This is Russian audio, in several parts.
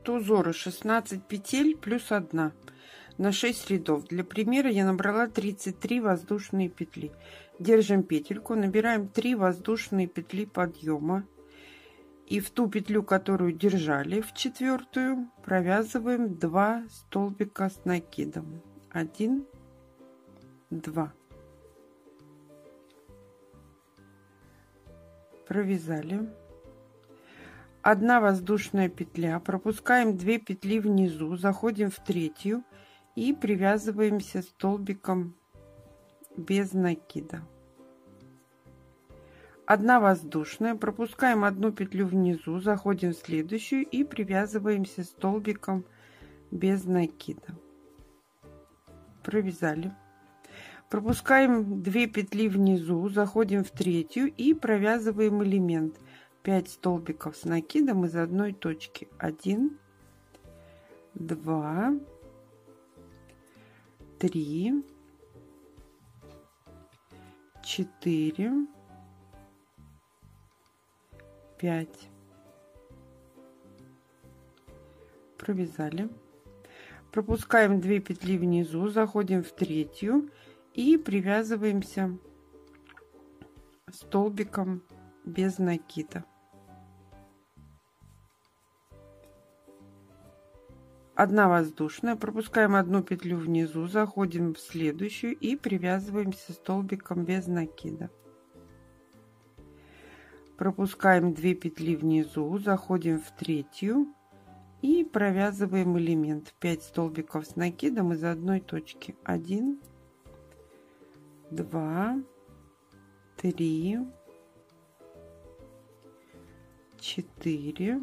высоту узора 16 петель плюс 1 на 6 рядов. Для примера я набрала 33 воздушные петли. Держим петельку, набираем 3 воздушные петли подъема и в ту петлю, которую держали, в четвертую, провязываем 2 столбика с накидом. 1, 2. Провязали. 1 воздушная петля, пропускаем 2 петли внизу, заходим в третью и привязываемся столбиком без накида. 1 воздушная, пропускаем 1 петлю внизу, заходим в следующую и привязываемся столбиком без накида. Провязали. Пропускаем 2 петли внизу, заходим в третью и провязываем элемент 5 столбиков с накидом из одной точки. 1, 2, 3, 4, 5. Провязали. Пропускаем 2 петли внизу, заходим в третью и привязываемся столбиком без накида. 1 воздушная, пропускаем 1 петлю внизу, заходим в следующую и привязываемся столбиком без накида. Пропускаем 2 петли внизу, заходим в третью и провязываем элемент 5 столбиков с накидом из одной точки. 1, 2, 3, 4,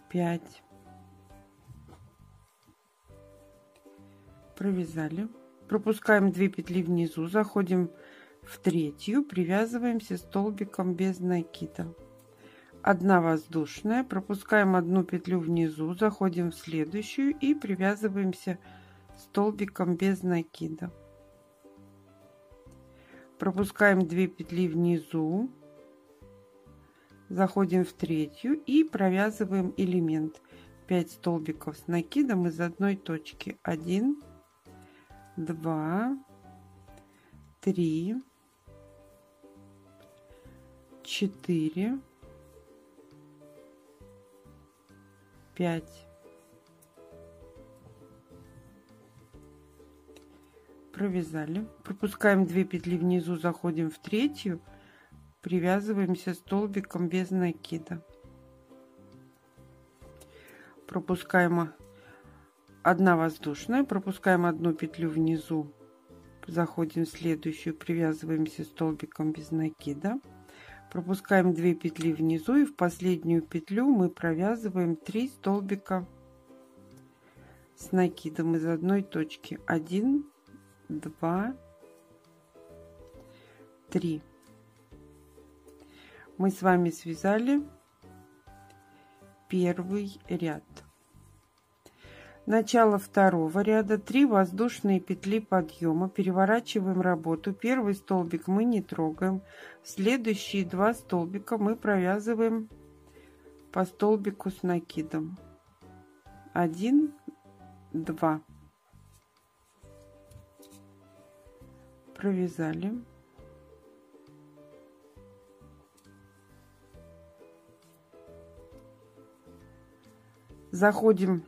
5. Провязали. Пропускаем 2 петли внизу, заходим в третью, привязываемся столбиком без накида. 1 воздушная, пропускаем 1 петлю внизу, заходим в следующую и привязываемся столбиком без накида. Пропускаем 2 петли внизу, заходим в третью и провязываем элемент 5 столбиков с накидом из одной точки. 1, 2, 3, 4, 5. Провязали. Пропускаем 2 петли внизу, заходим в третью, привязываемся столбиком без накида. Пропускаем 1 воздушная, пропускаем 1 петлю внизу, заходим в следующую, привязываемся столбиком без накида. Пропускаем 2 петли внизу и в последнюю петлю мы провязываем 3 столбика с накидом из одной точки. 1, 2, 3. Мы с вами связали первый ряд. Начало второго ряда. 3 воздушные петли подъема, переворачиваем работу. Первый столбик мы не трогаем, следующие 2 столбика мы провязываем по столбику с накидом. 1, 2. Провязали. Заходим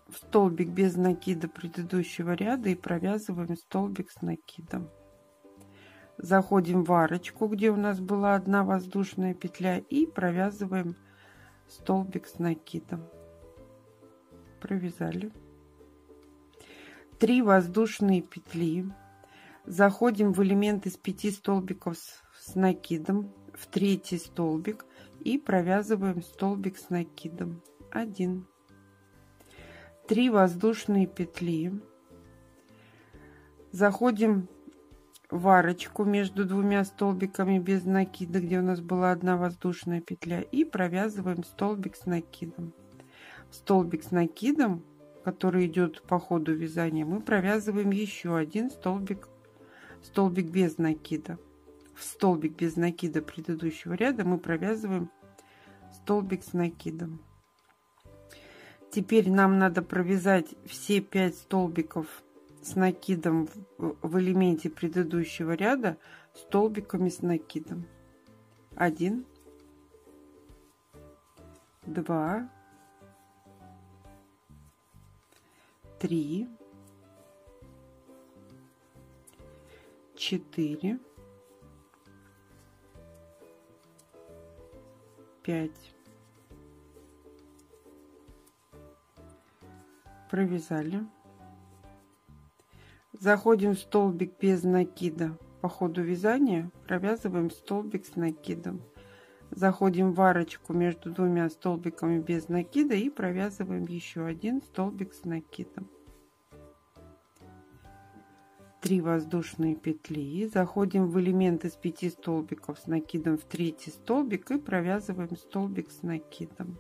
в столбик без накида предыдущего ряда и провязываем столбик с накидом. Заходим в арочку, где у нас была 1 воздушная петля, и провязываем столбик с накидом. Провязали. 3 воздушные петли. Заходим в элемент из 5 столбиков с накидом в третий столбик и провязываем столбик с накидом. 1. 3 воздушные петли. Заходим в арочку между 2 столбиками без накида, где у нас была 1 воздушная петля, и провязываем столбик с накидом. Столбик с накидом, который идет по ходу вязания, мы провязываем еще 1 столбик без накида. В столбик без накида предыдущего ряда мы провязываем столбик с накидом. Теперь нам надо провязать все 5 столбиков с накидом в элементе предыдущего ряда столбиками с накидом. 1, 2, 3, 4, 5. Провязали. Заходим в столбик без накида. По ходу вязания провязываем столбик с накидом. Заходим в арочку между двумя столбиками без накида и провязываем еще один столбик с накидом. 3 воздушные петли. Заходим в элемент из 5 столбиков с накидом в третий столбик и провязываем столбик с накидом.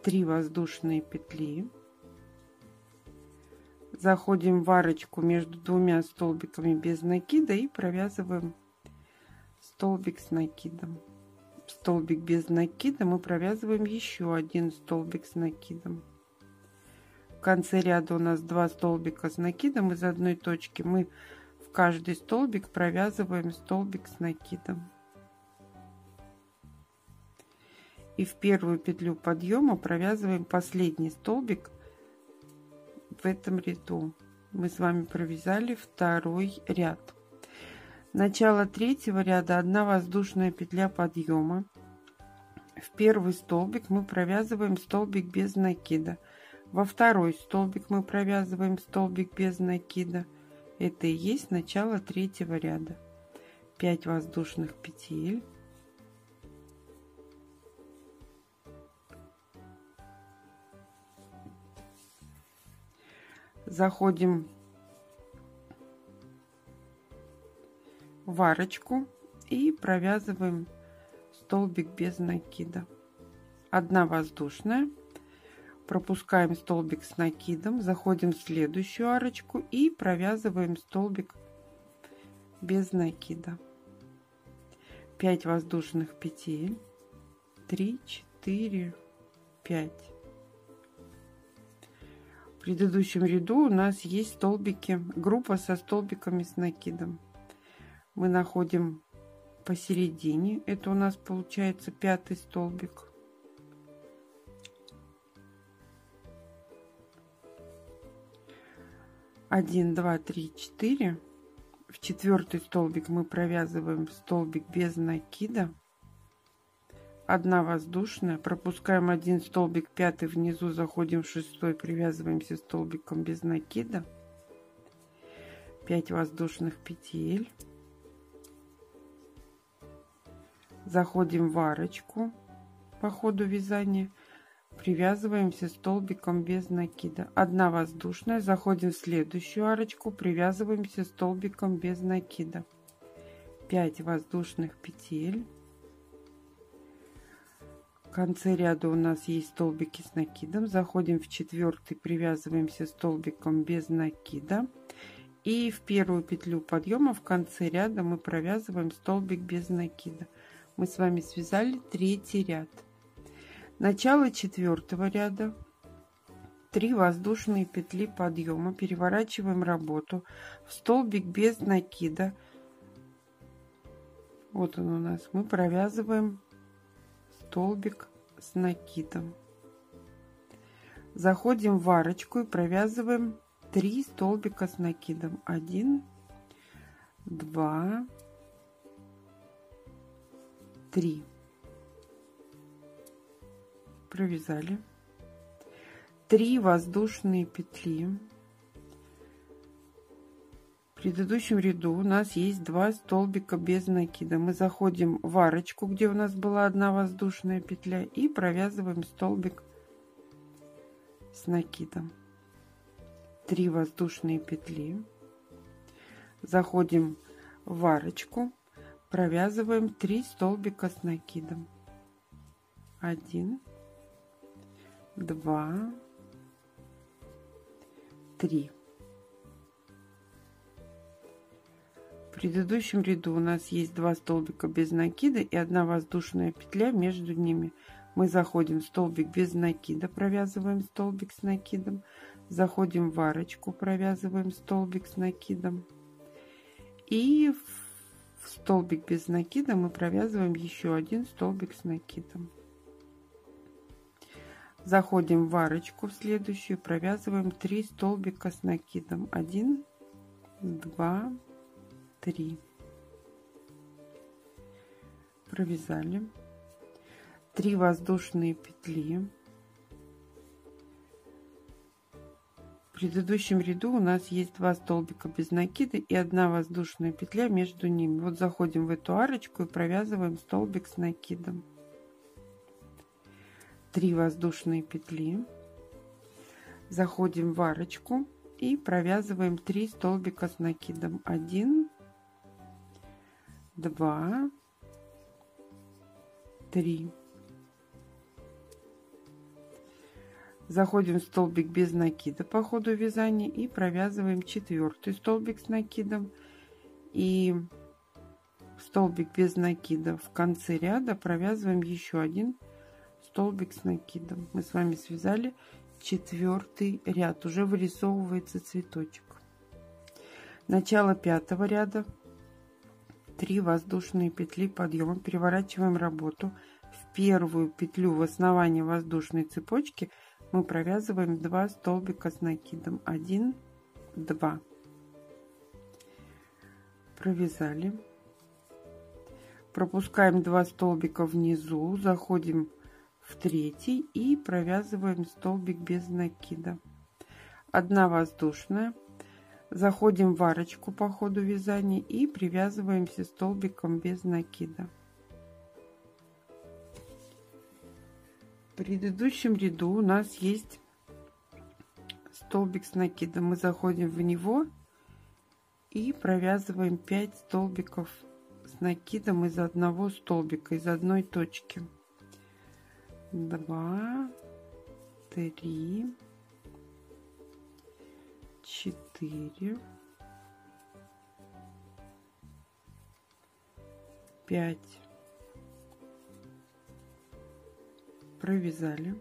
3 воздушные петли. Заходим в арочку между двумя столбиками без накида и провязываем столбик с накидом. В столбик без накида мы провязываем еще один столбик с накидом. В конце ряда у нас 2 столбика с накидом. Из одной точки мы в каждый столбик провязываем столбик с накидом. И в первую петлю подъема провязываем последний столбик в этом ряду. Мы с вами провязали второй ряд. Начало третьего ряда 1 воздушная петля подъема. В первый столбик мы провязываем столбик без накида. Во второй столбик мы провязываем столбик без накида. Это и есть начало третьего ряда. 5 воздушных петель. Заходим в арочку и провязываем столбик без накида. 1 воздушная, пропускаем столбик с накидом, заходим в следующую арочку и провязываем столбик без накида. 5 воздушных петель, 3, 4, 5. В предыдущем ряду у нас есть столбики, группа со столбиками с накидом. Мы находим посередине, это у нас получается 5-й столбик. Один, два, три, 4. В 4-й столбик мы провязываем столбик без накида. 1 воздушная, пропускаем 1 столбик, 5 внизу, заходим в 6-й, привязываемся столбиком без накида. 5 воздушных петель. Заходим в арочку по ходу вязания, привязываемся столбиком без накида. 1 воздушная, заходим в следующую арочку, привязываемся столбиком без накида. 5 воздушных петель. В конце ряда у нас есть столбики с накидом. Заходим в 4-й, привязываемся столбиком без накида. И в первую петлю подъема в конце ряда мы провязываем столбик без накида. Мы с вами связали 3-й ряд. Начало 4-го ряда. 3 воздушные петли подъема. Переворачиваем работу в столбик без накида. Вот он у нас. Мы провязываем столбик с накидом. Заходим в арочку и провязываем 3 столбика с накидом. 1, 2, 3. Провязали. 3 воздушные петли. В предыдущем ряду у нас есть 2 столбика без накида. Мы заходим в арочку, где у нас была 1 воздушная петля, и провязываем столбик с накидом. 3 воздушные петли. Заходим в арочку, провязываем 3 столбика с накидом. 1, 2, 3. В предыдущем ряду у нас есть 2 столбика без накида и 1 воздушная петля между ними. Мы заходим в столбик без накида, провязываем столбик с накидом, заходим в арочку, провязываем столбик с накидом, и в столбик без накида мы провязываем еще 1 столбик с накидом. Заходим в арочку в следующую, провязываем 3 столбика с накидом. 1, 2, 3. Провязали. 3 воздушные петли. В предыдущем ряду у нас есть 2 столбика без накида и 1 воздушная петля между ними. Вот заходим в эту арочку и провязываем столбик с накидом. 3 воздушные петли. Заходим в арочку и провязываем 3 столбика с накидом. 1, 2, 3. Заходим в столбик без накида по ходу вязания и провязываем 4-й столбик с накидом, и столбик без накида в конце ряда провязываем еще 1 столбик с накидом. Мы с вами связали 4-й ряд, уже вырисовывается цветочек. Начало 5-го ряда. 3 воздушные петли подъема, переворачиваем работу. В первую петлю в основании воздушной цепочки мы провязываем 2 столбика с накидом. 1, 2. Провязали. Пропускаем 2 столбика внизу, заходим в 3 и провязываем столбик без накида. 1 воздушная. Заходим в арочку по ходу вязания и привязываемся столбиком без накида. В предыдущем ряду у нас есть столбик с накидом. Мы заходим в него и провязываем 5 столбиков с накидом из одного столбика, из одной точки. 2, 3, 4, 5. Провязали.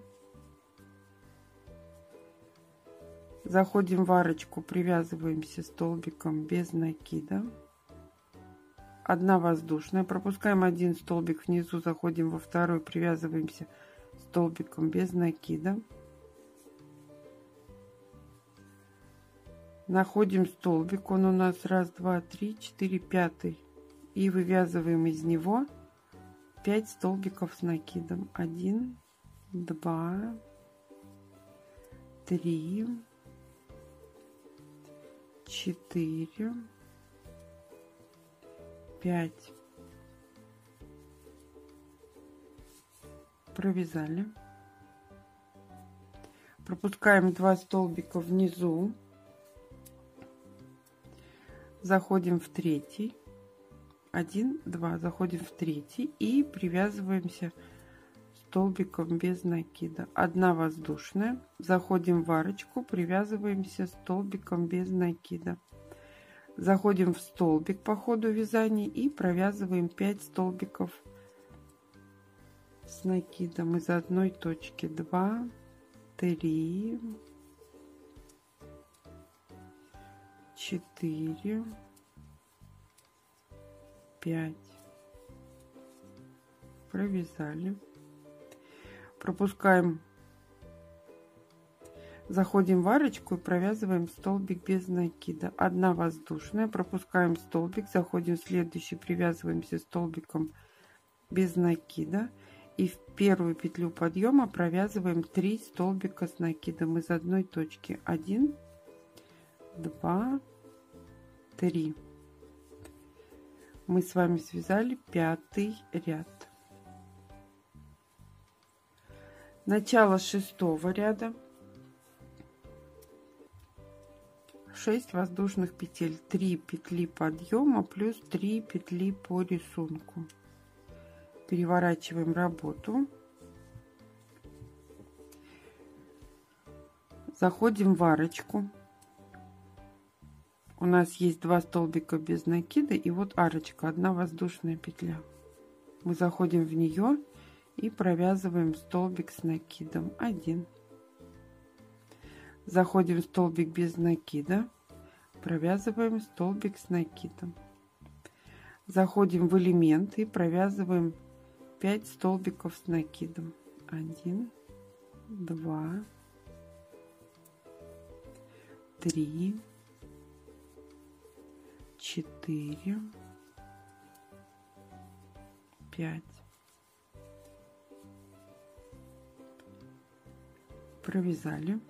Заходим в арочку, привязываемся столбиком без накида. 1 воздушная. Пропускаем 1 столбик внизу, заходим во 2, привязываемся столбиком без накида. Находим столбик, он у нас 1, 2, 3, 4, 5, и вывязываем из него 5 столбиков с накидом. 1, 2, 3, 4, 5. Провязали. Пропускаем 2 столбика внизу, заходим в 3, 1, 2, заходим в 3 и привязываемся столбиком без накида. 1 воздушная. Заходим в арочку, привязываемся столбиком без накида. Заходим в столбик по ходу вязания и провязываем 5 столбиков с накидом из одной точки. 2, 3, 4, 5. Провязали. Пропускаем, заходим в арочку и провязываем столбик без накида. 1 воздушная. Пропускаем столбик, заходим в следующий, привязываемся столбиком без накида, и в первую петлю подъема провязываем 3 столбика с накидом из одной точки. 1, 2, 3. Мы с вами связали 5-й ряд. Начало 6-го ряда. 6 воздушных петель, 3 петли подъема плюс 3 петли по рисунку. Переворачиваем работу. Заходим в арочку. У нас есть 2 столбика без накида и вот арочка, 1 воздушная петля. Мы заходим в нее и провязываем столбик с накидом 1. Заходим в столбик без накида, провязываем столбик с накидом. Заходим в элемент и провязываем 5 столбиков с накидом. 1, 2, 3, 4, 5. Провязали.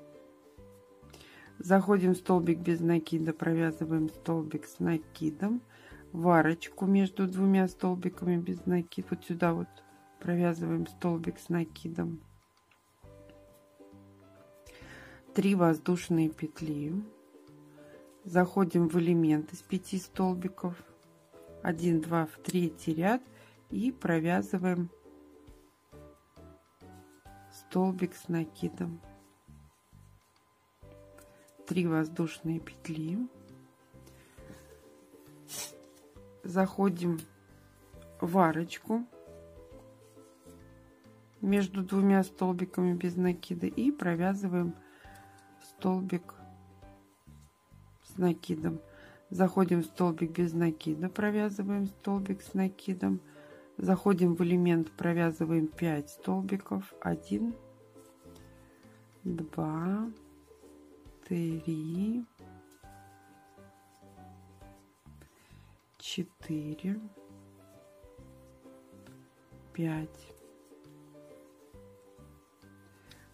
Заходим в столбик без накида, провязываем столбик с накидом, в арочку между 2 столбиками без накида, вот сюда вот провязываем столбик с накидом, 3 воздушные петли, заходим в элемент из 5 столбиков, 1, 2 в 3 ряд и провязываем столбик с накидом, 3 воздушные петли, заходим в арочку между 2 столбиками без накида и провязываем столбик с накидом. Заходим в столбик без накида, провязываем столбик с накидом, заходим в элемент, провязываем 5 столбиков, 1, 2, 3, 4, 5.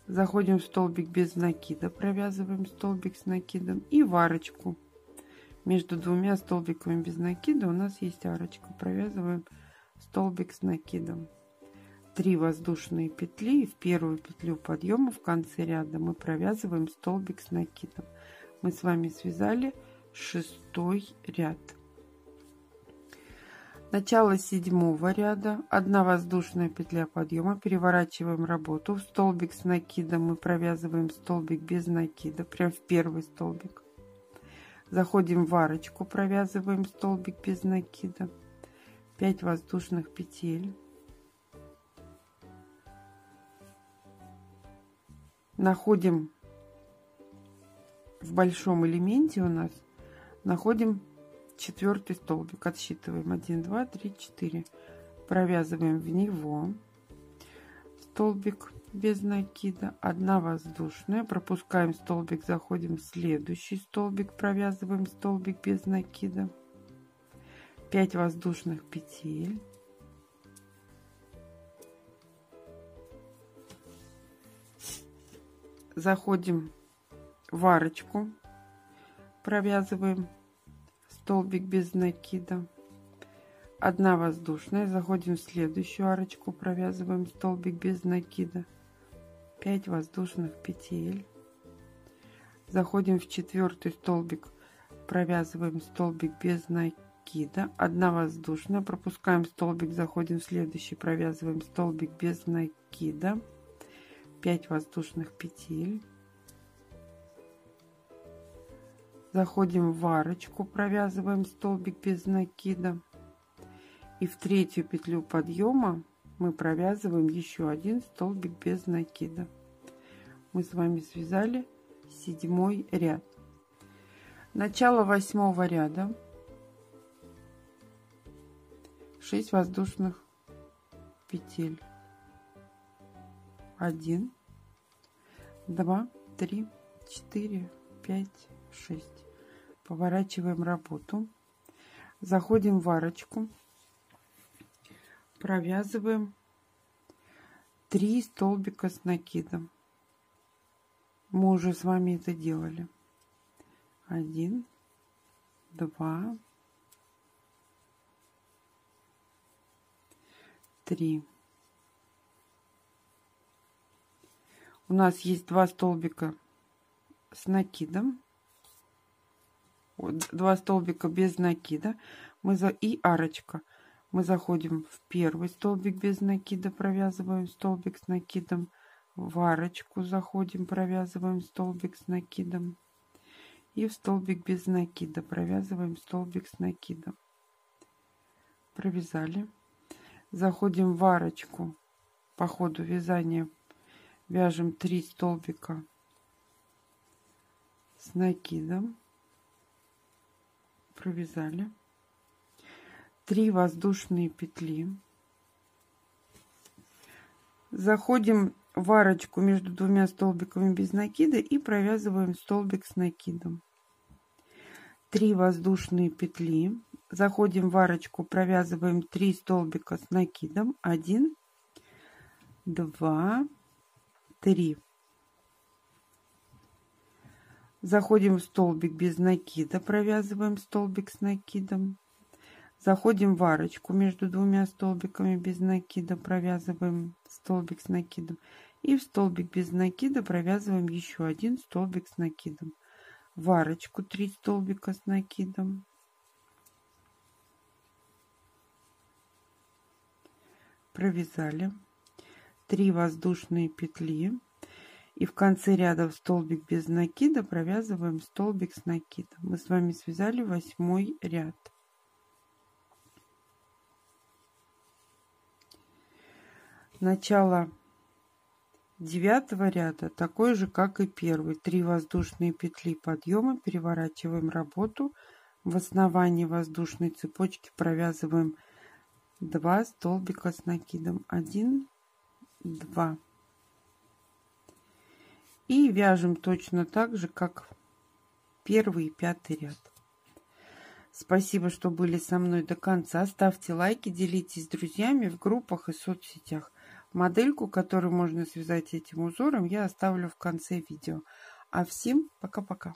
Заходим в столбик без накида, провязываем столбик с накидом и в арочку. Между 2 столбиками без накида у нас есть арочка, провязываем столбик с накидом. 3 воздушные петли и в первую петлю подъема в конце ряда мы провязываем столбик с накидом. Мы с вами связали 6-й ряд. Начало 7-го ряда, 1 воздушная петля подъема, переворачиваем работу, в столбик с накидом мы провязываем столбик без накида, прям в первый столбик. Заходим в арочку, провязываем столбик без накида, 5 воздушных петель. Находим в большом элементе у нас, находим 4-й столбик, отсчитываем 1, 2, 3, 4, провязываем в него столбик без накида, 1 воздушная, пропускаем столбик, заходим в следующий столбик, провязываем столбик без накида, 5 воздушных петель, заходим в арочку, провязываем столбик без накида, 1 воздушная, заходим в следующую арочку, провязываем столбик без накида, 5 воздушных петель, заходим в 4-й столбик, провязываем столбик без накида, 1 воздушная, пропускаем столбик, заходим в следующий, провязываем столбик без накида, 5 воздушных петель, заходим в арочку, провязываем столбик без накида и в 3-ю петлю подъема мы провязываем еще 1 столбик без накида. Мы с вами связали 7-й ряд. Начало 8-го ряда, 6 воздушных петель, 1, 2, 3, 4, 5, 6. Поворачиваем работу, заходим в арочку, провязываем 3 столбика с накидом. Мы уже с вами это делали. 1, 2, 3. У нас есть 2 столбика с накидом, 2 столбика без накида, и арочка. Мы заходим в 1-й столбик без накида, провязываем столбик с накидом, в арочку заходим, провязываем столбик с накидом и в столбик без накида провязываем столбик с накидом. Провязали. Заходим в арочку. По ходу вязания вяжем 3 столбика с накидом. Провязали. 3 воздушные петли. Заходим в арочку между двумя столбиками без накида и провязываем столбик с накидом. 3 воздушные петли. Заходим в арочку, провязываем 3 столбика с накидом. 1, 2, 3. Заходим в столбик без накида, провязываем столбик с накидом. Заходим в арочку между двумя столбиками без накида, провязываем столбик с накидом. И в столбик без накида провязываем еще 1 столбик с накидом. В арочку 3 столбика с накидом. Провязали. 3 воздушные петли. И в конце ряда в столбик без накида провязываем столбик с накидом. Мы с вами связали 8 ряд. Начало 9 ряда такой же, как и первый. 3 воздушные петли подъема, переворачиваем работу. В основании воздушной цепочки провязываем 2 столбика с накидом. 1, 2. И вяжем точно так же, как первый и 5 ряд. Спасибо, что были со мной до конца. Ставьте лайки, делитесь с друзьями в группах и соцсетях. Модельку, которую можно связать этим узором, я оставлю в конце видео. А всем пока-пока.